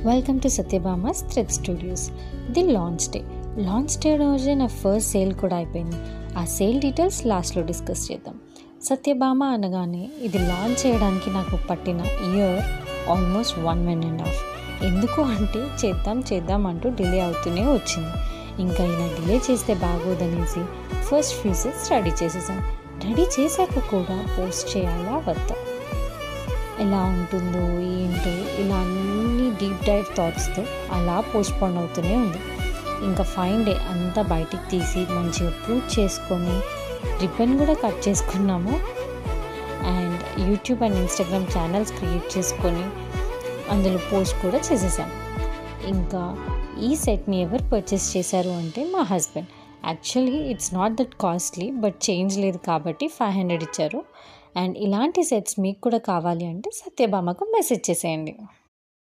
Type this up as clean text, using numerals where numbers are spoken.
Welcome to Satyabhama's thread studios. ఇది launch day రోజే నా ఫస్ట్ సేల్ కూడా అయిపోయింది. ఆ సేల్ డీటెయిల్స్ లాస్ట్లో డిస్కస్ చేద్దాం. సత్యభామ అనగానే ఇది లాంచ్ చేయడానికి నాకు పట్టిన ఇయర్ ఆల్మోస్ట్ 1.5. ఎందుకు అంటే చేద్దాం అంటూ డిలే అవుతూనే వచ్చింది. ఇంకా ఇలా డిలే చేస్తే బాగోదనేసి ఫస్ట్ ఫ్యూ సెట్స్ రెడీ చేసేసాను. రెడీ చేశాక కూడా పోస్ట్ చేయాలా వద్దా, ఎలా ఉంటుందో ఏంటో, ఇలా అన్ని డీప్ డైవ్ థాట్స్తో అలా పోస్ట్పోన్ అవుతూనే ఉంది. ఇంకా ఫైన్ డే అంతా బయటికి తీసి మంచిగా పూజ చేసుకొని రిబ్బన్ కూడా కట్ చేసుకున్నాము. And YouTube and Instagram channels create చేసుకొని అందులో పోస్ట్ కూడా చేసేసాం. ఇంకా ఈ సెట్ని ఎవరు పర్చేస్ చేశారు అంటే మా husband. Actually it's not that costly, but change లేదు కాబట్టి 500 ఇచ్చారు. అండ్ ఇలాంటి సెట్స్ మీకు కూడా కావాలి అంటే సత్యభామకు మెసేజ్ చేసేయండి.